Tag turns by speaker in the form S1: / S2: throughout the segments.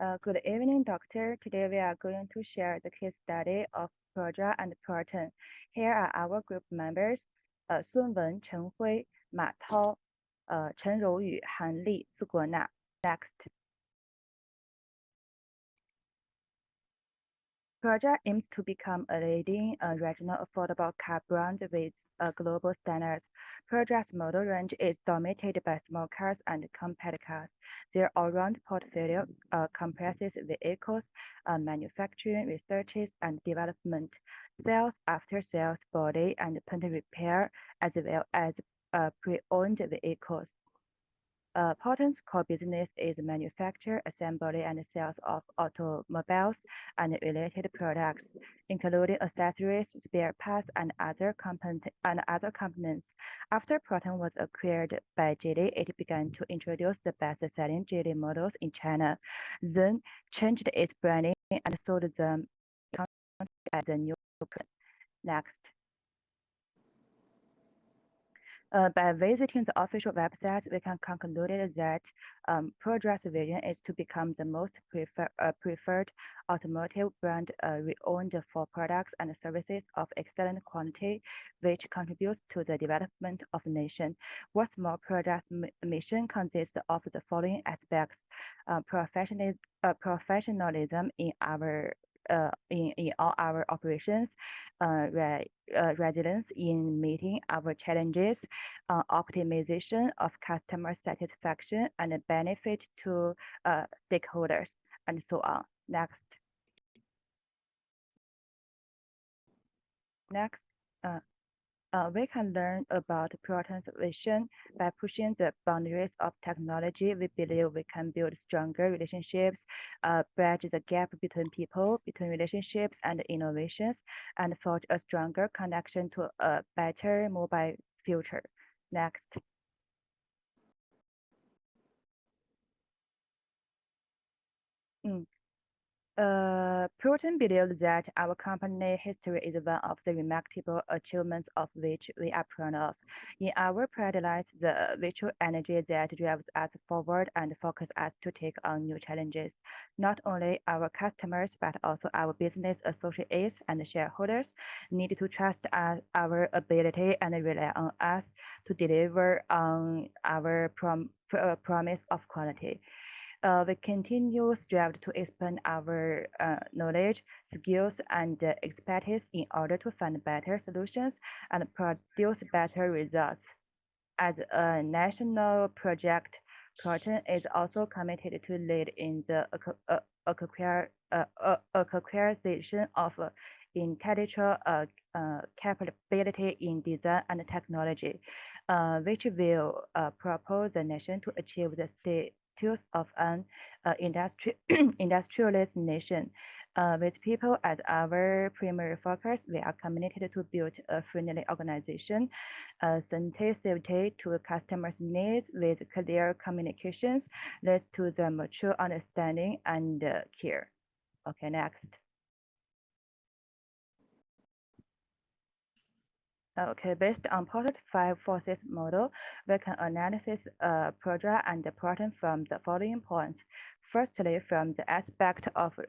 S1: Good evening, doctor. Today we are going to share the case study of Perodua and Proton. Here are our group members: 孙文、陈辉、马涛、陈柔宇、韩丽、自国娜。Next. Perodua aims to become a leading regional affordable car brand with global standards. Perodua's model range is dominated by small cars and compact cars. Their all-round portfolio comprises vehicles, manufacturing, research and development, sales, after-sales, body and paint repair, as well as pre-owned vehicles. Proton's core business is manufacture, assembly, and sales of automobiles and related products, including accessories, spare parts, and other components. After Proton was acquired by Geely, it began to introduce the best-selling Geely models in China, then changed its branding and sold them as a new Proton. Next. By visiting the official website, we can conclude that Perodua's vision is to become the most preferred automotive brand renowned for products and services of excellent quality, which contributes to the development of the nation. What's more, Perodua's mission consists of the following aspects: professionalism in all our operations, resilience in meeting our challenges, optimization of customer satisfaction and benefit to stakeholders, and so on. Next. We can learn about Proton's vision by pushing the boundaries of technology. We believe we can build stronger relationships, bridge the gap between people, between relationships and innovations, and forge a stronger connection to a better mobile future. Next. Proton believes that our company history is one of the remarkable achievements of which we are proud of. In our pride lies the virtual energy that drives us forward and focuses us to take on new challenges. Not only our customers, but also our business associates and shareholders need to trust our ability and rely on us to deliver on our promise of quality. We continue strive to expand our knowledge, skills, and expertise in order to find better solutions and produce better results. As a national project, Proton is also committed to lead in the acquisition of intellectual capability in design and technology, which will propel the nation to achieve the status of an industrialist nation. With people as our primary focus, we are committed to build a friendly organization, sensitivity to customers' needs with clear communications leads to the mature understanding and care. Okay, next. Okay, based on Porter's 5 forces model, we can analyze Perodua and Proton from the following points. Firstly, from the aspect of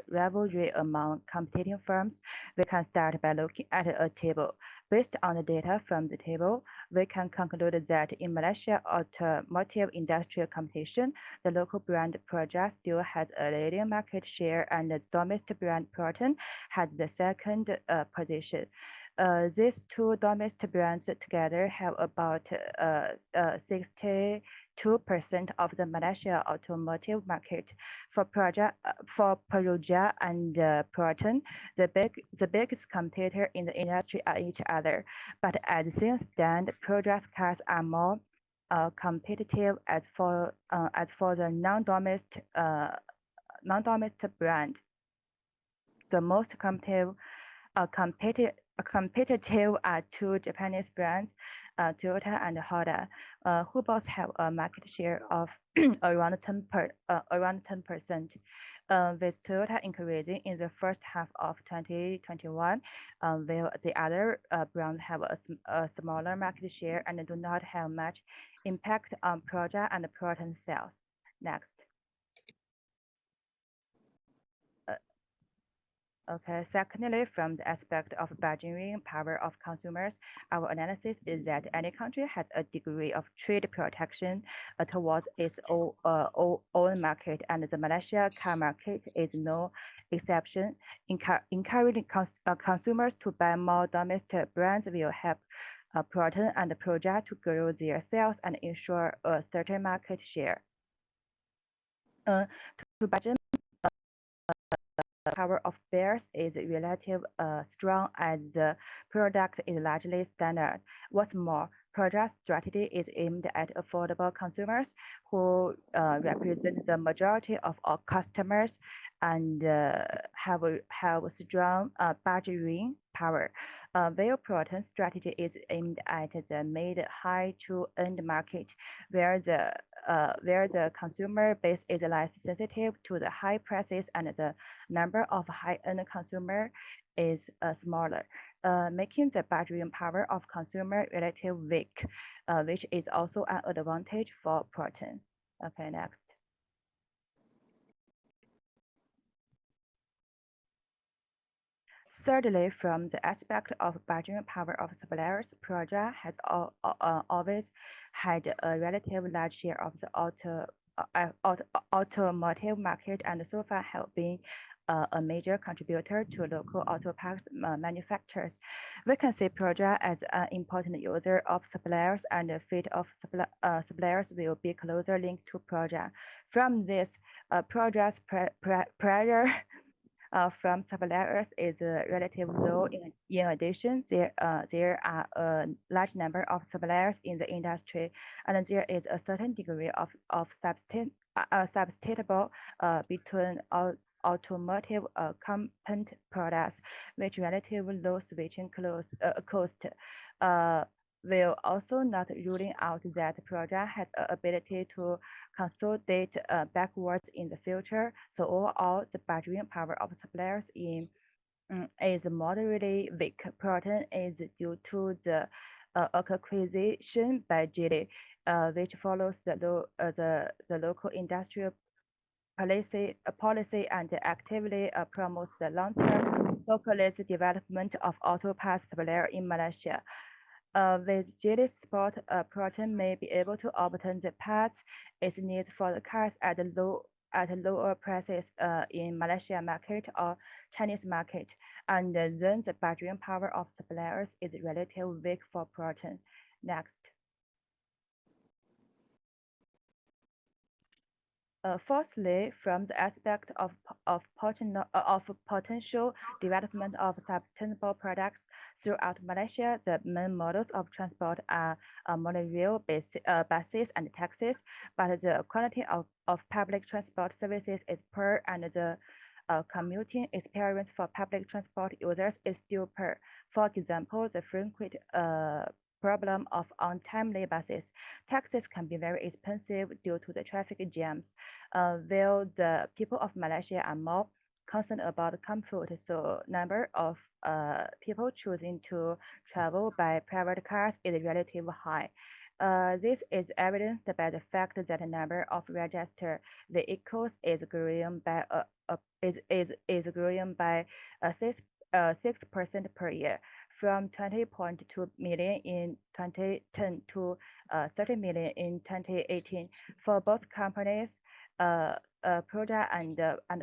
S1: rivalry among competing firms, we can start by looking at a table. Based on the data from the table, we can conclude that in Malaysia automotive industrial competition, the local brand Perodua still has a leading market share and the domestic brand Proton has the second position. These two domestic brands together have about 62% of the Malaysia automotive market. For Perodua and Proton, the biggest competitor in the industry are each other. But as things stand, Perodua's cars are more competitive as for the non-domestic brand. The most competitive are two Japanese brands, Toyota and Honda, who both have a market share of around 10%. With Toyota increasing in the first half of 2021, while the other brands have a smaller market share and do not have much impact on Perodua and Proton sales. Next. Okay. Secondly, from the aspect of bargaining power of consumers, our analysis is that any country has a degree of trade protection towards its own market, and the Malaysia car market is no exception. Encouraging consumers to buy more domestic brands will help Proton and Proja to grow their sales and ensure a certain market share. To bargain power of bears is relatively strong as the product is largely standard. What's more, product strategy is aimed at affordable consumers who represent the majority of our customers and have strong bargaining power. Their product strategy is aimed at the mid-high to end market, where the consumer base is less sensitive to the high prices and the number of high-end consumer is smaller, making the bargaining power of consumer relatively weak, which is also an advantage for Proton. Okay, next. Thirdly, from the aspect of bargaining power of suppliers, Proja has always had a relatively large share of the automotive market and so far have been a major contributor to local auto parts manufacturers. We can see Proja as an important user of suppliers, and the fate of suppliers will be closely linked to Proja. From this, Proja's pressure from suppliers is relatively low. In addition, there are a large number of suppliers in the industry, and there is a certain degree of substitutable between automotive component products, which relatively low switching cost. Will also not ruling out that project has the ability to consolidate backwards in the future. So overall, the bargaining power of suppliers is moderately weak. Proton is due to the acquisition by Geely, which follows the local industrial policy and actively promotes the long-term localized development of auto parts supplier in Malaysia. With Geely's support, Proton may be able to obtain the parts it needs for the cars at lower prices in Malaysia market or Chinese market, and then the bargaining power of suppliers is relatively weak for Proton. Next. Fourthly, from the aspect of potential development of sustainable products throughout Malaysia, the main models of transport are monorail, buses, and taxis, but the quality of public transport services is poor, and the commuting experience for public transport users is still poor. For example, the frequent problem of untimely buses. Taxis can be very expensive due to the traffic jams. While the people of Malaysia are more concerned about comfort, so number of people choosing to travel by private cars is relatively high. This is evidenced by the fact that the number of registered vehicles is growing by 6% per year, from 20.2 million in 2010 to 30 million in 2018. For both companies, Proda and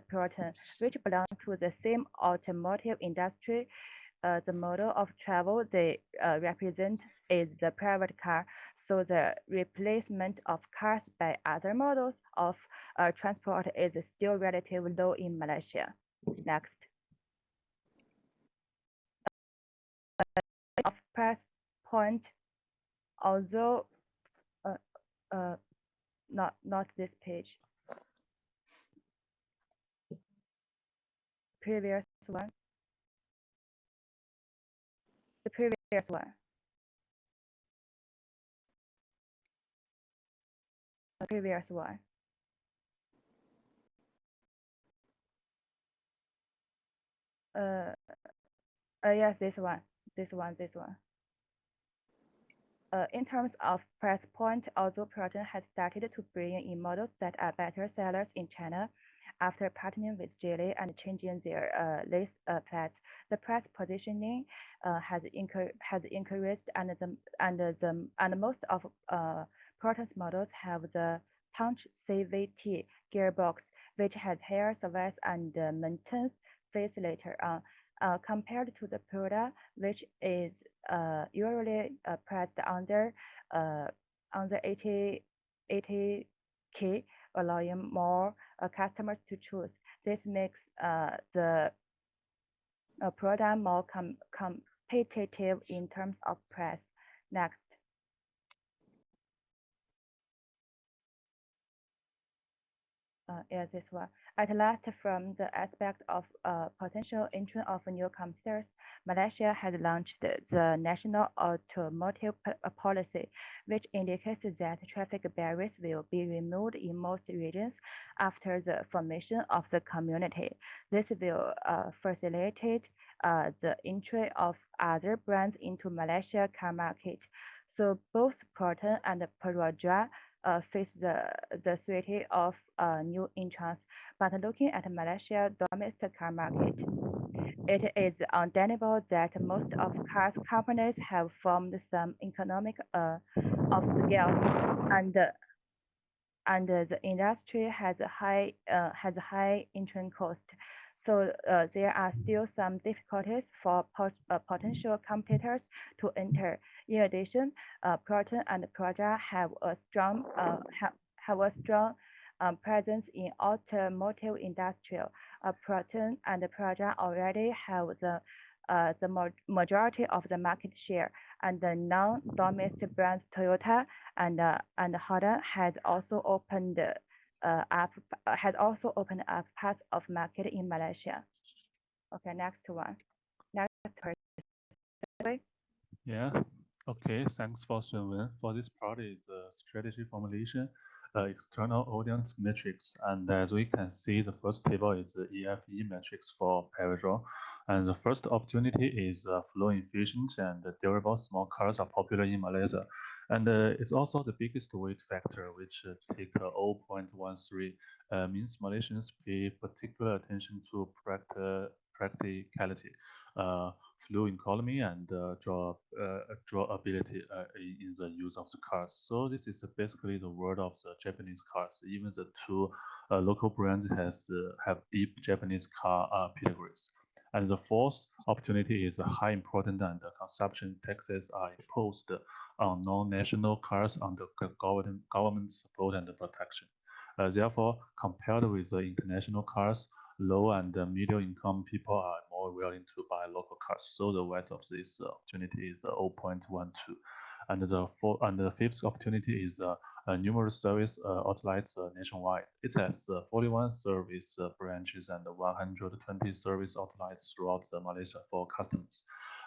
S1: Proton, which belong to the same automotive industry, the model of travel they represent is the private car. So the replacement of cars by other models of transport is still relatively low in Malaysia. Next. Of price point, although not this page, previous one, the previous one, the previous one. Yes, this one. In terms of price point, although Proton has started to bring in models that are better sellers in China, After partnering with Geely and changing their lace plates, the price positioning has increased, and most of Proton's models have the Punch CVT gearbox, which has higher service and maintenance fees later on, compared to the Perodua, which is usually priced uh, under 80K, allowing more customers to choose. This makes the product more competitive in terms of price. Next. Yeah, this one. At last, from the aspect of potential entry of new competitors, Malaysia has launched the National Automotive Policy, which indicates that traffic barriers will be removed in most regions after the formation of the community. This will facilitate the entry of other brands into Malaysia car market. So both Proton and Perodua face the threat of new entrants. But looking at Malaysia domestic car market, it is undeniable that most of car companies have formed some economic of scale, and the industry has a high entry cost. So there are still some difficulties for potential competitors to enter. In addition, Proton and Perodua have a strong presence in automotive industry. Proton and Perodua already have the majority of the market share, and the non-domestic brands Toyota and Honda has also opened up parts of market in Malaysia. Okay, next one. Next person.
S2: Yeah. Okay. Thanks for Shunwen. For this part is strategy formulation, external audience metrics, and as we can see, the first table is the EFE metrics for Perodua, and the first opportunity is flow efficient and durable small cars are popular in Malaysia, and it's also the biggest weight factor, which take 0.13, means Malaysians pay particular attention to practicality. Fuel economy and drawability in the use of the cars. So this is basically the word of the Japanese cars. Even the two local brands have deep Japanese car pedigrees. And the fourth opportunity is high important and consumption taxes are imposed on non-national cars under government support and protection. Therefore, compared with the international cars, low and middle income people are more willing to buy local cars. So the weight of this opportunity is 0.12. And the fifth opportunity is numerous service outlets nationwide. It has 41 service branches and 120 service outlets throughout Malaysia for customers.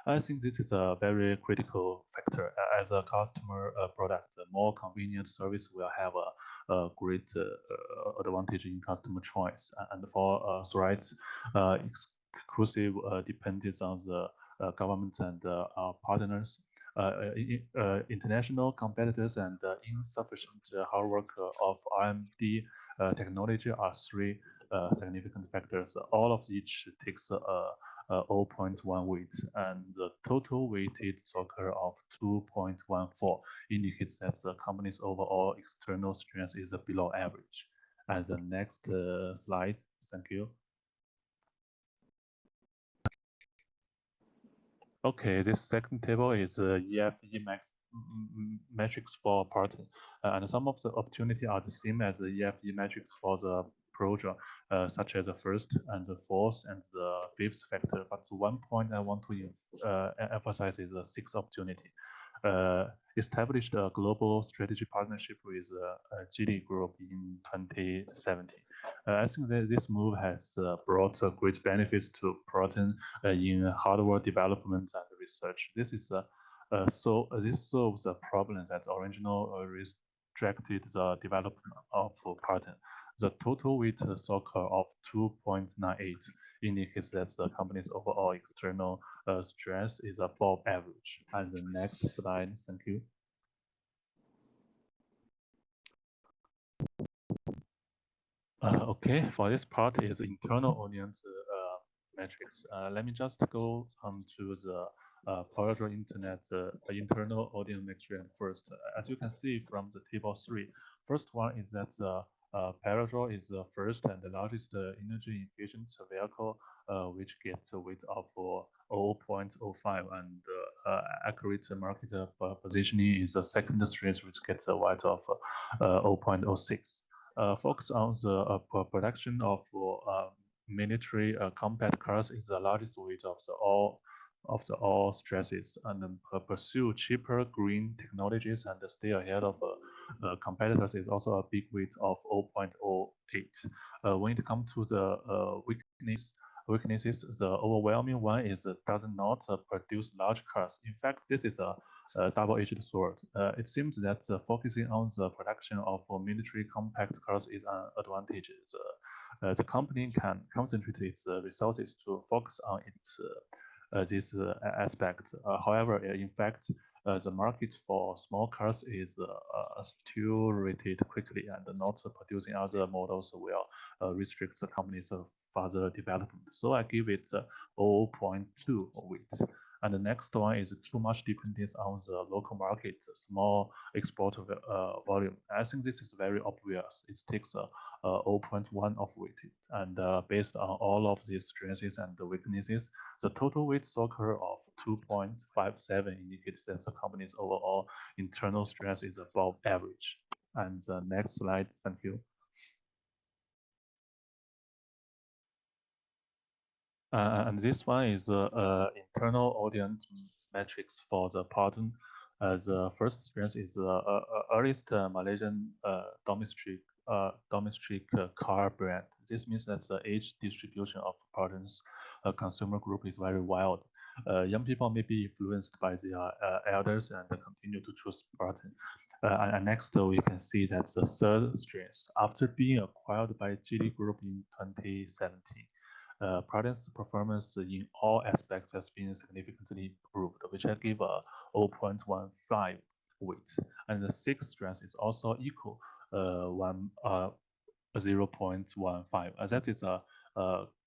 S2: I think this is a very critical factor. As a customer product, the more convenient service will have a great advantage in customer choice. And for threats, exclusive dependence on the government and our partners, international competitors, and insufficient hard work of R&D technology are three significant factors. All of each takes 0.1 weight, and the total weighted score of 2.14 indicates that the company's overall external strength is below average. And the next slide, thank you. Okay, this second table is EFE metrics for Proton, and some of the opportunity are the same as the EFE metrics for the Perodua, such as the first and the fourth and the fifth factor. But one point I want to emphasize is the sixth opportunity. Established a global strategy partnership with GD Group in 2017. I think that this move has brought great benefits to Proton in hardware development and research. This solves the problem that originally restricted the development of Proton. The total weight score of 2.98 indicates that the company's overall external strength is above average. And the next slide, thank you. Okay, for this part is internal audience metrics. Let me just go to the Perodua Internet internal audience metric first. As you can see from the table 3, first one is that Perodua is the first and the largest energy efficient vehicle which gets a weight of 0.05 and accurate market positioning is the second strength which gets a weight of 0.06. Focus on the production of military compact cars is the largest weight of all stresses and pursue cheaper green technologies and stay ahead of competitors is also a big weight of 0.08. When it comes to the weaknesses, the overwhelming one is does not produce large cars. In fact, this is a double-edged sword. It seems that focusing on the production of military compact cars is an advantage. The company can concentrate its resources to focus on this aspect. However, in fact, the market for small cars is saturated quickly, and not producing other models will restrict the company's further development. So I give it 0.2 weight. And the next one is too much dependence on the local market, small export volume. I think this is very obvious. It takes a 0.1 of weight. And based on all of these strengths and the weaknesses, the total weight soccer of 2.57 indicates that the company's overall internal strength is above average. And the next slide, thank you. And this one is internal audience metrics for the Proton. The first strength is the earliest Malaysian domestic car brand. This means that the age distribution of Proton's consumer group is very wild. Young people may be influenced by their elders and continue to choose Proton. And next, we can see that the third strength, after being acquired by GD Group in 2017, Proton's performance in all aspects has been significantly improved, which I give a 0.15 weight. And the sixth strength is also equal, 0.15. That is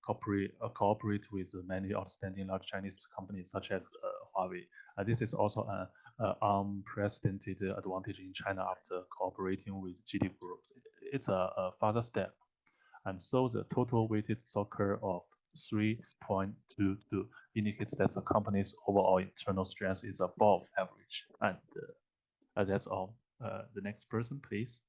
S2: cooperate with many outstanding large Chinese companies such as Huawei. This is also an unprecedented advantage in China after cooperating with GD Group. It's a further step. And so the total weighted soccer of 3.22 indicates that the company's overall internal strength is above average. And that's all. The next person, please.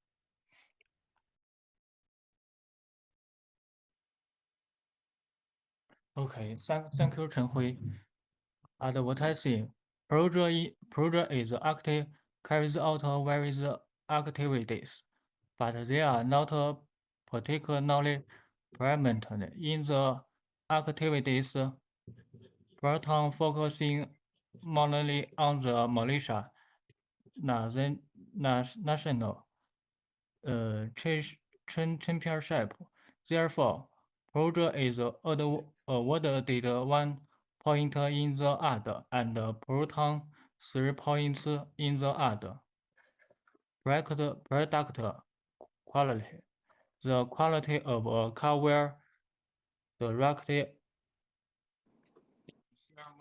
S3: Okay, thank you, Chen Hui. And what I see, project is active, carries out various activities, but they are not particularly prominent in the activities. Proton focusing mainly on the Malaysia national championship. Therefore, project is awarded 1 point in the other and Proton 3 points in the other. Product quality. The quality of a car will directly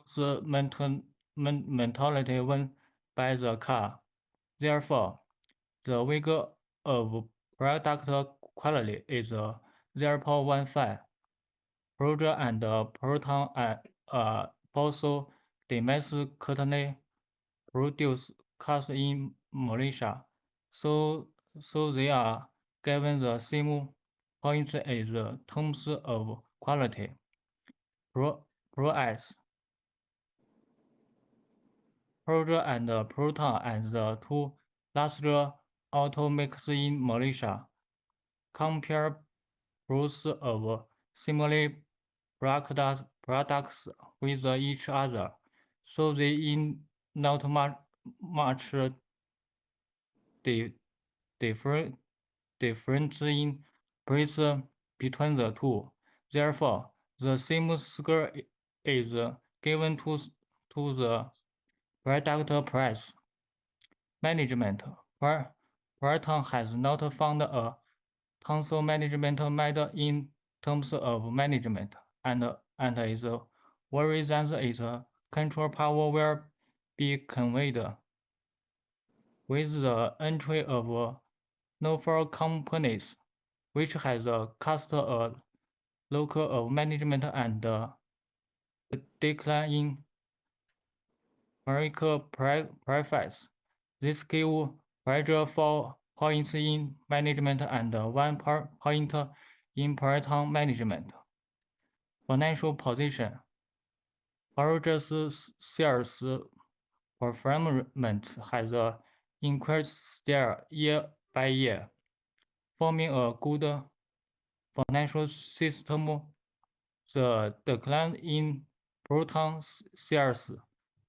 S3: serves mentality when by the car. Therefore, the vigor of product quality is 0.15. Proton and Proton are both domestically produce cars in Malaysia, so they are given the same points as terms of quality. Proton and Proton and the two largest automakers in Malaysia compare price of similar products with each other, so they in not much difference in price between the two. Therefore, the same score is given to the product price. Management. Proton has not found a Council management method in terms of management and is worried that its control power will be conveyed with the entry of novel companies, which has cast a local of management and decline in American preface. This give pressure 4 points in management and 1 point in Proton management. Financial position. Perodua's sales performance has increased year by year, forming a good financial system. The decline in Proton sales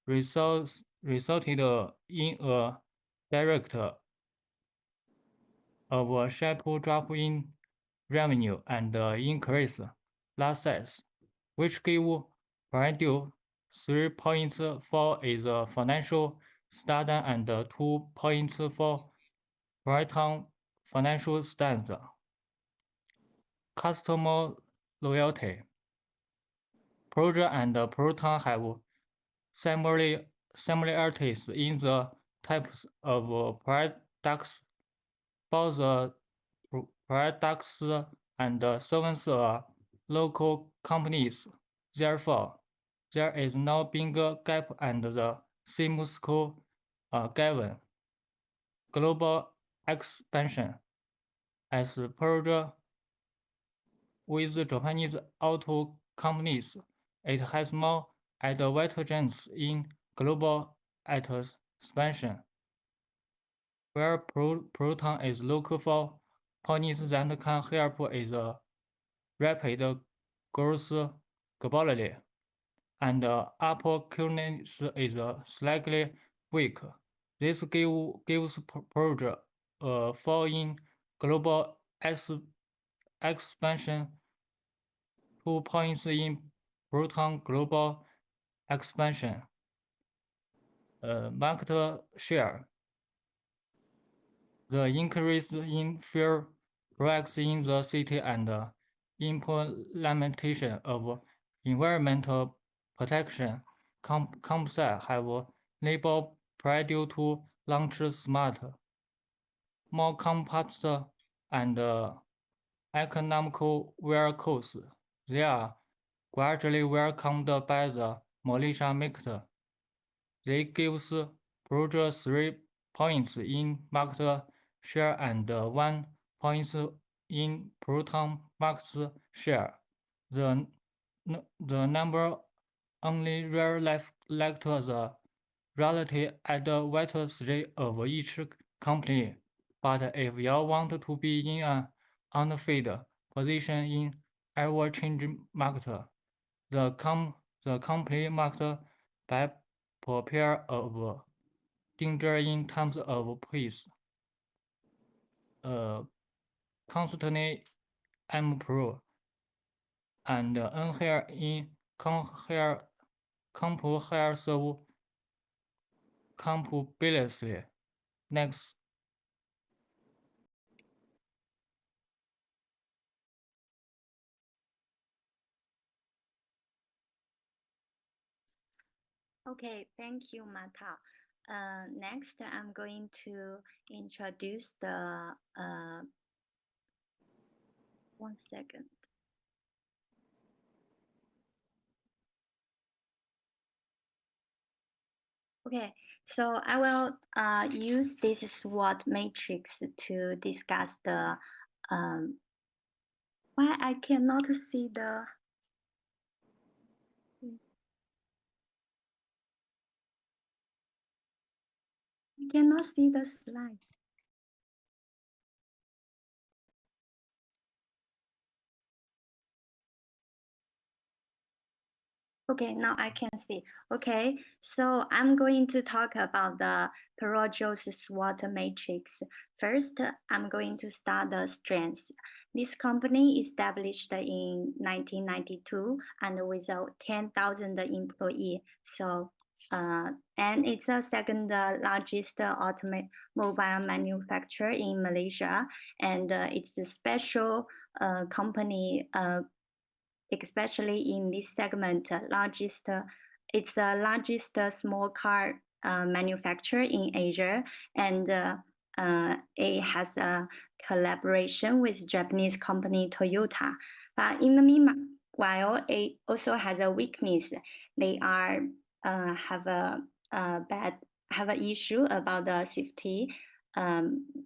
S3: resulted in a direct of a sharp drop in revenue and increase losses, which gave Perodua 3 points for its financial standard and 2 points for Proton financial stance. Customer loyalty. Perodua and Proton have similarities in the types of products. Both the products and services are local companies. Therefore, there is no big gap and the same score given. Global expansion. As Perodua with Japanese auto companies, it has more advantages in global expansion, where Proton is local for companies that can help its rapid growth globally, and upper currency is slightly weak. This gives Perodua a fall in global expansion, 2 points in Proton global expansion. Market share. The increase in fuel products in the city and implementation of environmental protection companies have enabled Perodua to launch smart, more compact and economical vehicles. They are gradually welcomed by the militia market. They gives Perodua 3 points in market share and 1 point in Proton market share. The number only reflects the relative advantage of each company. But if you want to be in an unfair position in ever-changing market, the company must be prepared of danger in terms of price. Constantly improve and enhance in comprehensive compatibility. Next.
S4: Okay, thank you, Mata. Next, I'm going to introduce the, 1 second. Okay, so I will use this SWOT matrix to discuss the, why I cannot see the, I cannot see the slide. Okay, now I can see. Okay, so I'm going to talk about the Perodua's SWOT matrix. First, I'm going to start the strengths. This company established in 1992 and with 10,000 employees. So and it's the second largest automobile manufacturer in Malaysia, and it's a special company, especially in this segment, it's the largest small car manufacturer in Asia, and it has a collaboration with Japanese company Toyota. But in the meanwhile, it also has a weakness. They are have an issue about the safety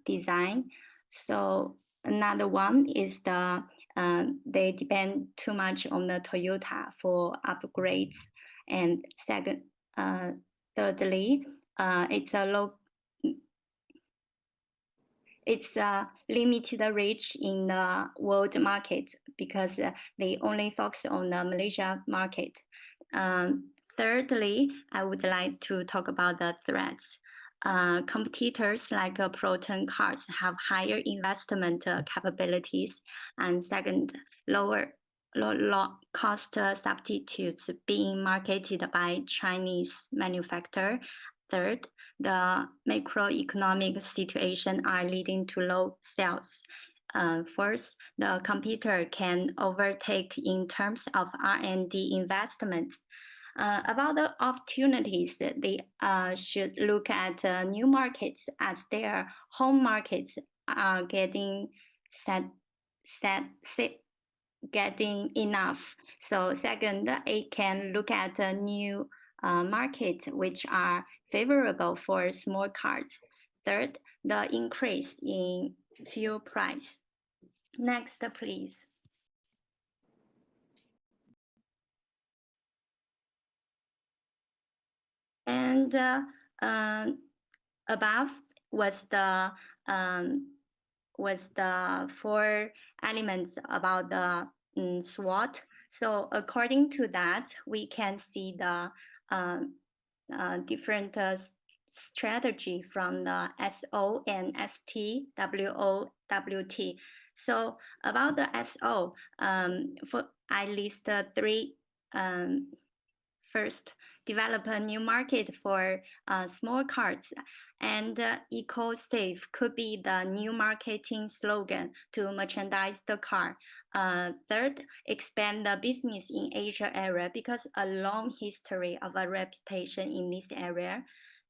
S4: design. So another one is they depend too much on the Toyota for upgrades, and thirdly, it's a limited reach in the world market because they only focus on the Malaysia market. Thirdly, I would like to talk about the threats. Competitors like Proton cars have higher investment capabilities, and second, low cost substitutes being marketed by Chinese manufacturer. Third, the macroeconomic situation are leading to low sales. First, the computer can overtake in terms of R&D investments. About the opportunities, they should look at new markets as their home markets are getting getting enough. So second, it can look at new markets which are favorable for small cars. Third, the increase in fuel price. Next, please. And above was the four elements about the SWOT. So according to that, we can see the different strategy from the SO and ST, WO, WT. So about the SO, I list three. First, develop a new market for small cars, and eco-safe could be the new marketing slogan to merchandise the car. Third, expand the business in Asia area because a long history of a reputation in this area.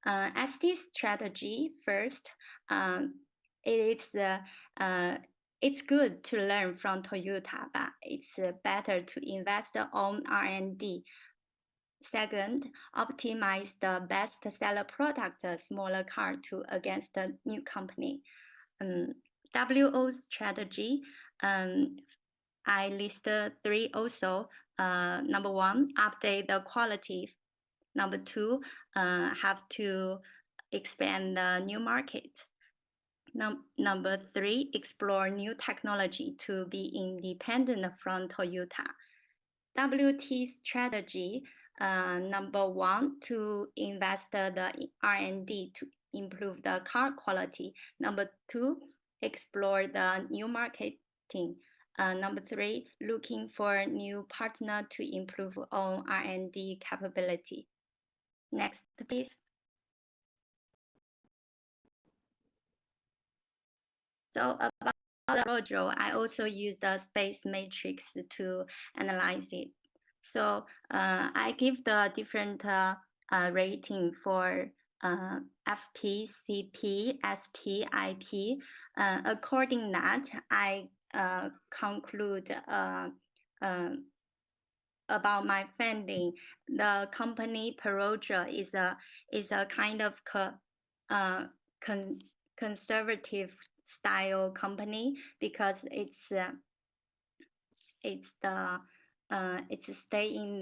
S4: ST strategy, first, it's good to learn from Toyota, but it's better to invest on R&D. Second, optimize the best seller product, smaller car to against the new company. WO strategy, I listed three also. Number one, update the quality. Number two, have to expand the new market. Number three, explore new technology to be independent from Toyota. WT strategy, number one, to invest the R&D to improve the car quality. Number two, explore the new marketing. Number three, looking for new partner to improve on R&D capability. Next, please. So about the Perodua, I also use the space matrix to analyze it. So I give the different rating for FP, CP, SP, IP. According that, I conclude about my finding. The company Perodua is a kind of conservative style company because it's stay in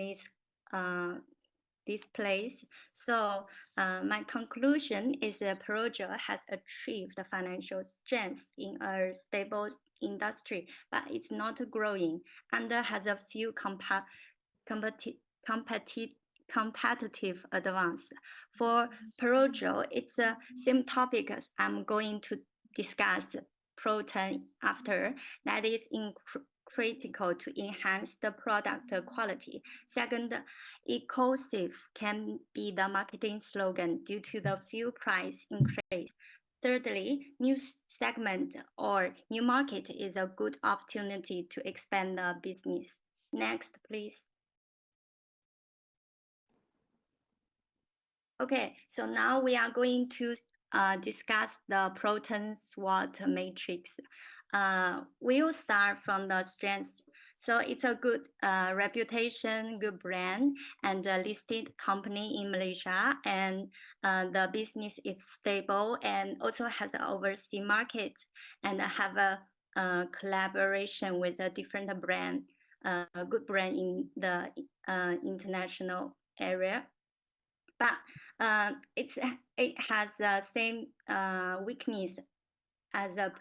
S4: this place. So my conclusion is that Perodua has achieved financial strength in a stable industry, but it's not growing and has a few competitive advance. For Perodua, it's the same topic as I'm going to discuss Proton after, that is critical to enhance the product quality. Second, exclusive can be the marketing slogan due to the fuel price increase. Thirdly, new segment or new market is a good opportunity to expand the business. Next, please. Okay, so now we are going to discuss the Proton SWOT matrix. We'll start from the strengths. So it's a good reputation, good brand, and a listed company in Malaysia, and the business is stable and also has an overseas market, and have a collaboration with a different brand, good brand in the international area. But it has the same weakness as a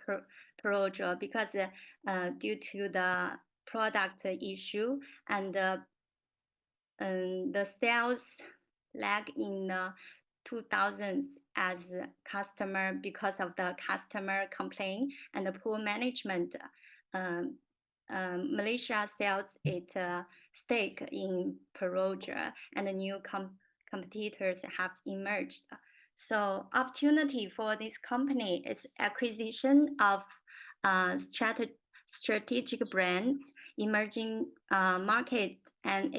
S4: Perodua because due to the product issue and the sales lag in the 2000s as customer because of the customer complaint and the poor management. Malaysia sells its stake in Perodua, and the new competitors have emerged. So opportunity for this company is acquisition of strategic brands, emerging markets, and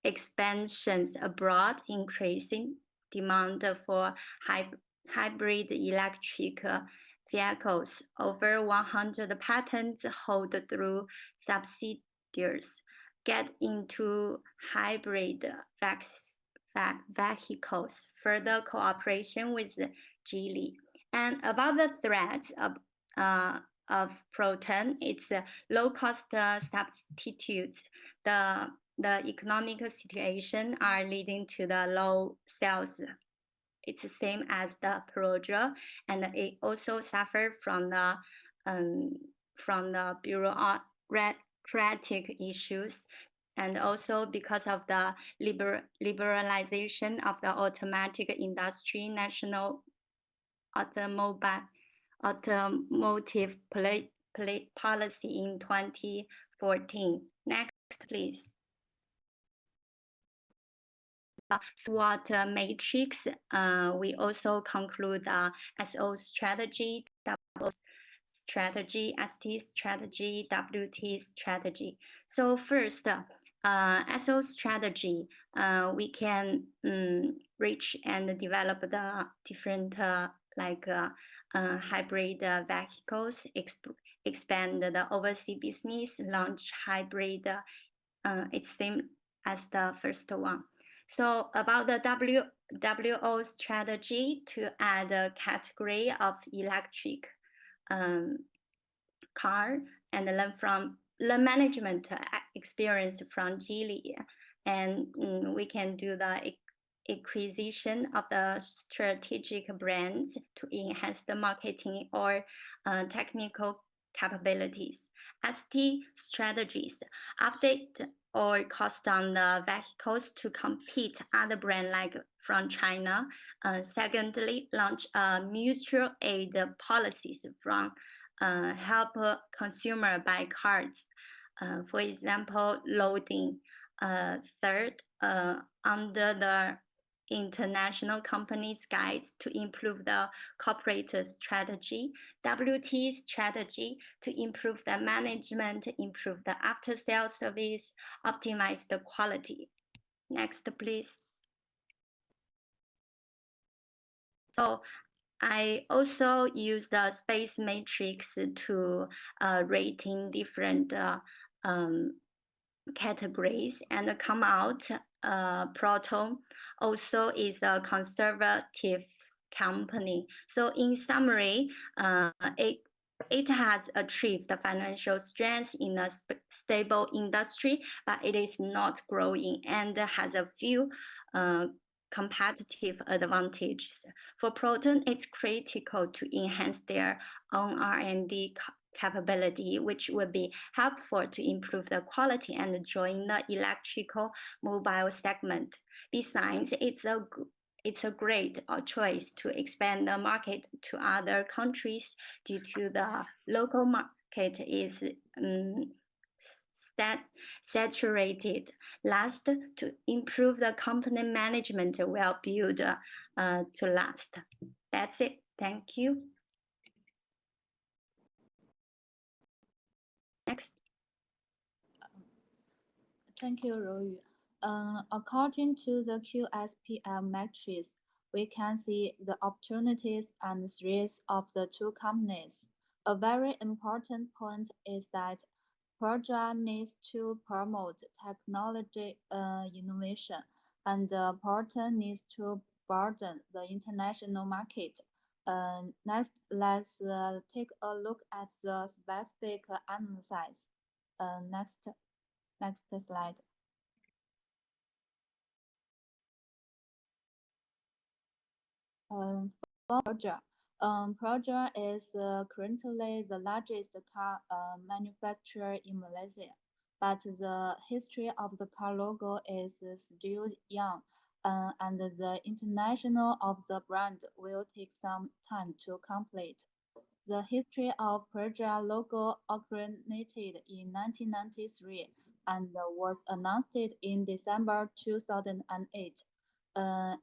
S4: expansions abroad, increasing demand for hybrid electric vehicles. Over 100 patents hold through subsidiaries. Get into hybrid vehicles, further cooperation with Geely. And about the threats of Proton, it's low-cost substitutes. The economic situation are leading to the low sales. It's the same as the Perodua, and it also suffered from the bureaucratic issues, and also because of the liberalization of the automotive industry, national automotive policy in 2014. Next, please. SWOT matrix, we also conclude SO strategy, double strategy, ST strategy, WT strategy. So first, SO strategy, we can reach and develop the different hybrid vehicles, expand the overseas business, launch hybrid. It's same as the first one. So about the WO strategy, to add a category of electric car and learn management experience from Geely, and we can do the acquisition of the strategic brands to enhance the marketing or technical capabilities. ST strategies, update or cost down the vehicles to compete other brands like from China. Secondly, launch mutual aid policies from help consumer buy cars. For example, loading. Third, under the international companies guides to improve the corporate strategy. WT strategy, to improve the management, improve the after-sales service, optimize the quality. Next, please. So I also use the space matrix to rating different categories and come out. Proton also is a conservative company. So in summary, it has achieved the financial strength in a stable industry, but it is not growing and has a few competitive advantages. For Proton, it's critical to enhance their own R&D capability, which would be helpful to improve the quality and join the electrical mobile segment. Besides, it's a great choice to expand the market to other countries due to the local market is saturated. Last, to improve the company management will build to last. That's it. Thank you. Next.
S5: Thank you, Ruyu. According to the QSPL matrix, we can see the opportunities and threats of the two companies. A very important point is that Perodua needs to promote technology innovation, and Proton needs to broaden the international market. Next, let's take a look at the specific analysis. Next slide. Perodua is currently the largest car manufacturer in Malaysia, but the history of the car logo is still young, and the international of the brand will take some time to complete. The history of Perodua logo originated in 1993 and was announced in December 2008.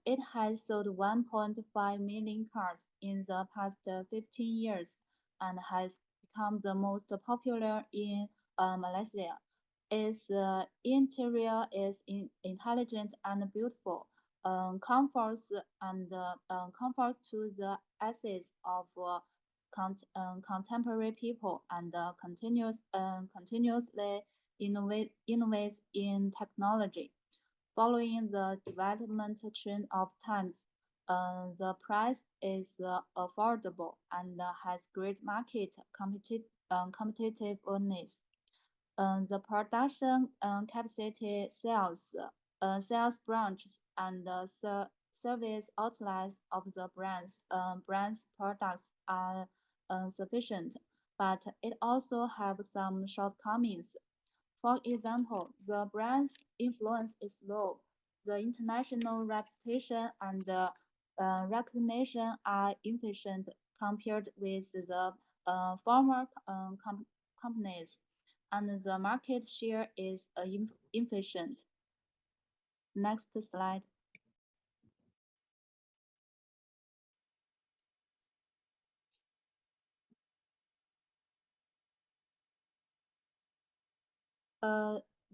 S5: It has sold 1.5 million cars in the past 15 years and has become the most popular in Malaysia. Its interior is intelligent and beautiful, comforts to the essence of contemporary people, and continuously innovates in technology. Following the development trend of times, the price is affordable and has great market competitiveness. The production capacity, sales branches, and service outlets of the brand's products are sufficient, but it also have some shortcomings. For example, the brand's influence is low. The international reputation and recognition are insufficient compared with the former companies, and the market share is inefficient. Next slide.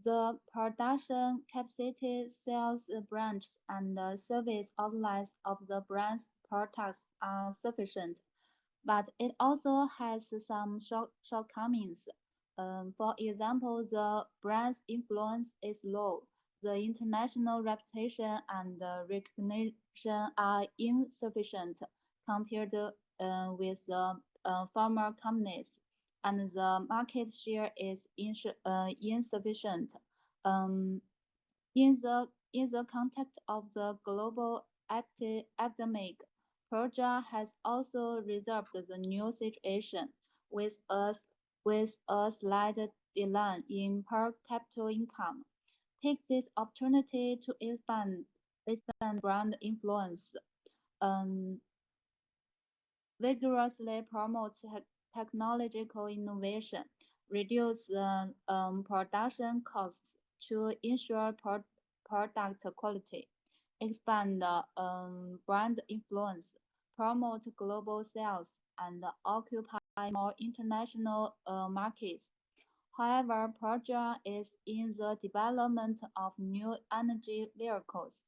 S5: The production capacity, sales branches, and service outlets of the brand's products are sufficient, but it also has some shortcomings. For example, the brand's influence is low. The international reputation and recognition are insufficient compared with the former companies, and the market share is insufficient. In the context of the global epidemic, Perodua has also resolved the new situation with a slight decline in per capita income. Take this opportunity to expand brand influence. Vigorously promote technological innovation, reduce production costs to ensure product quality, expand brand influence, promote global sales, and occupy more international markets. However, Perodua is in the development of new energy vehicles.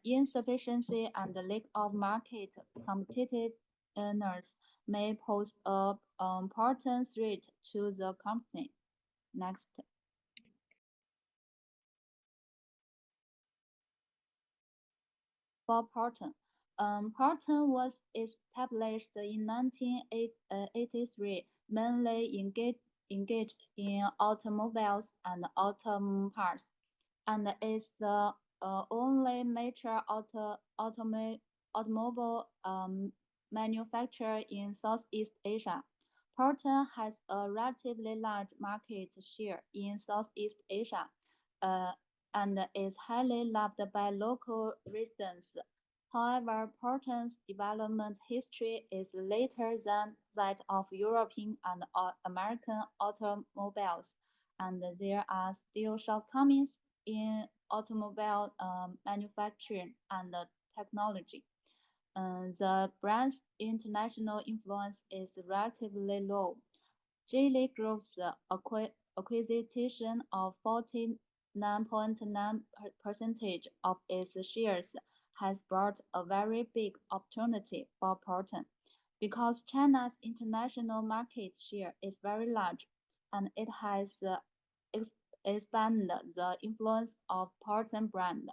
S5: Insufficiency and lack of market competitiveness may pose a important threat to the company. Next. For Proton. Proton was established in 1983, mainly engaged in automobiles and auto parts, and is the only major automobile manufacturer in Southeast Asia. Proton has a relatively large market share in Southeast Asia and is highly loved by local residents. However, Proton's development history is later than that of European and American automobiles, and there are still shortcomings in automobile manufacturing and technology. The brand's international influence is relatively low. Geely Group's acquisition of 49.9% of its shares has brought a very big opportunity for Proton, because China's international market share is very large, and it has expanded the influence of Proton brand.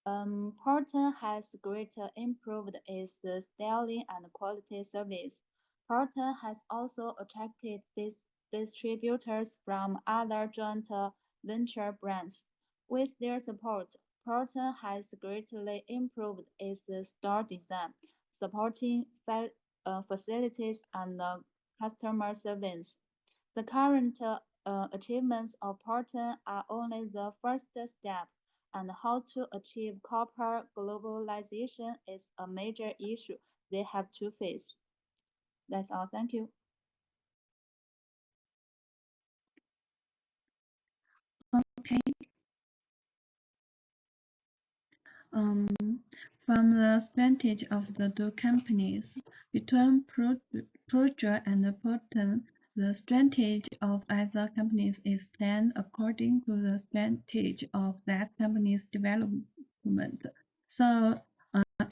S5: Proton has greatly improved its styling and quality service. Proton has also attracted distributors from other joint venture brands. With their support, Proton has greatly improved its store design, supporting facilities and customer service. The current achievements of Proton are only the first step, and how to achieve corporate globalization is a major issue they have to face. That's all. Thank you.
S6: Okay. From the strategy of the two companies, between Perodua and Proton, the strategy of either companies is planned according to the strategy of that company's development. So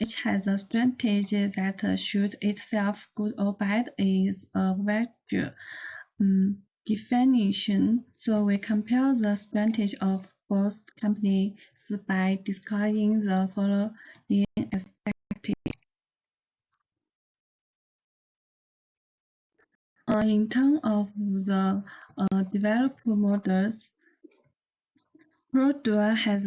S6: each has a strategy that should itself good or bad is a vague definition. So we compare the strategy of both companies by discussing the following aspects. In terms of the developed models, Perodua has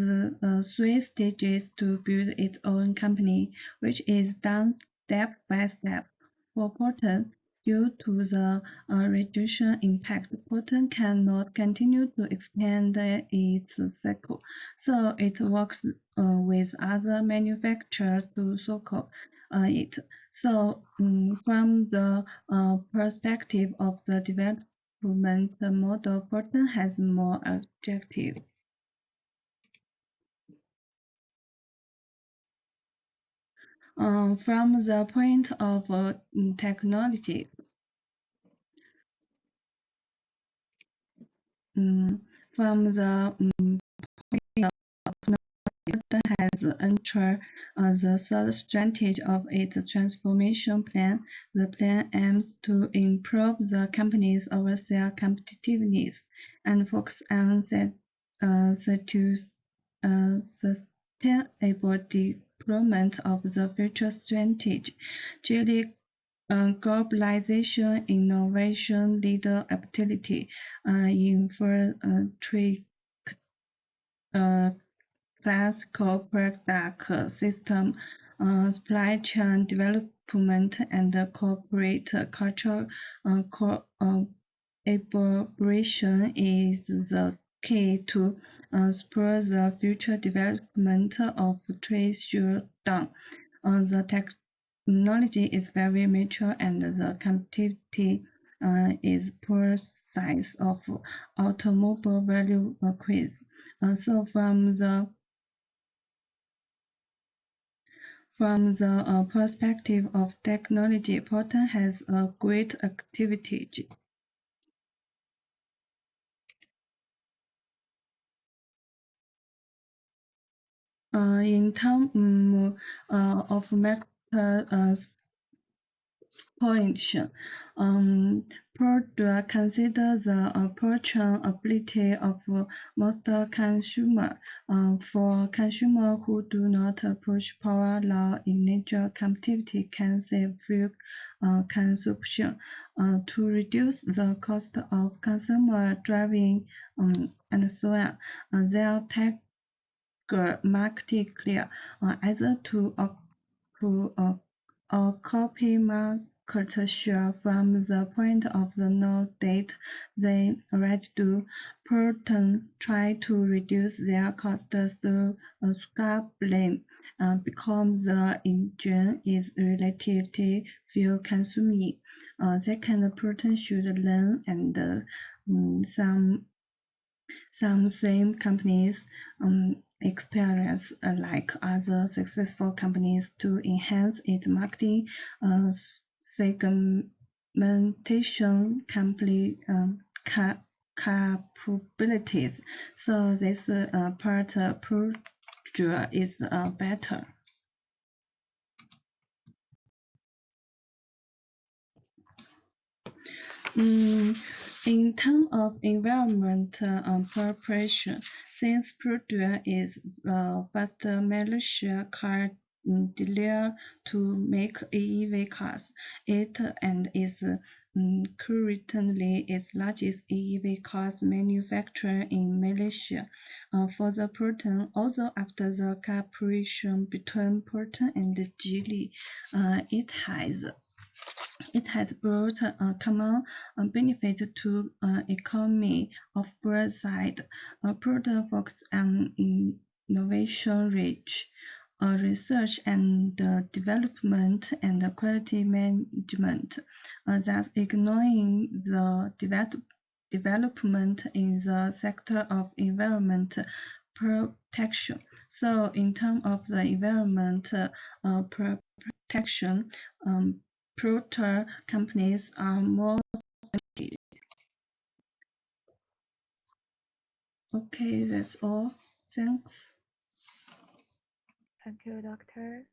S6: 3 stages to build its own company, which is done step by step. For Proton, due to the reduction impact, Proton cannot continue to expand its cycle, so it works with other manufacturers to circle it. So from the perspective of the development model, Proton has more objective. From the point of technology, from the point of Proton has entered the third strategy of its transformation plan. The plan aims to improve the company's overall competitiveness and focus on sustainable development of the future strategy. Geely globalization, innovation, leaderability in three classical product system, supply chain development, and corporate culture collaboration is the key to spur the future development of Down. The technology is very mature and the competitivity is precise of automobile value quiz. So from the perspective of technology, Proton has a great activity. In terms of exploitation, Perodua considers the approachability of most consumers. For consumers who do not approach power law in nature, competitivity can save fuel consumption. To reduce the cost of consumer driving and so on, their market clear, either to copy sure from the point of the know that they already do. Proton try to reduce their costs through scaling because the engine is relatively fuel consuming. Second, Proton should learn and some same companies experience like other successful companies to enhance its marketing segmentation capabilities. So this part Perodua is better. In terms of environment preparation, since Perodua is the first Malaysia car dealer to make AEV cars, it and is currently its largest AEV cars manufacturer in Malaysia. For the Proton, also after the cooperation between Proton and Geely, it has brought a common benefit to economy of both sides. Proton focus on innovation reach, research and development and quality management, thus ignoring the development in the sector of environment protection. So in terms of the environment protection, Proton companies are more. Okay, that's all. Thanks.
S1: Thank you, Doctor.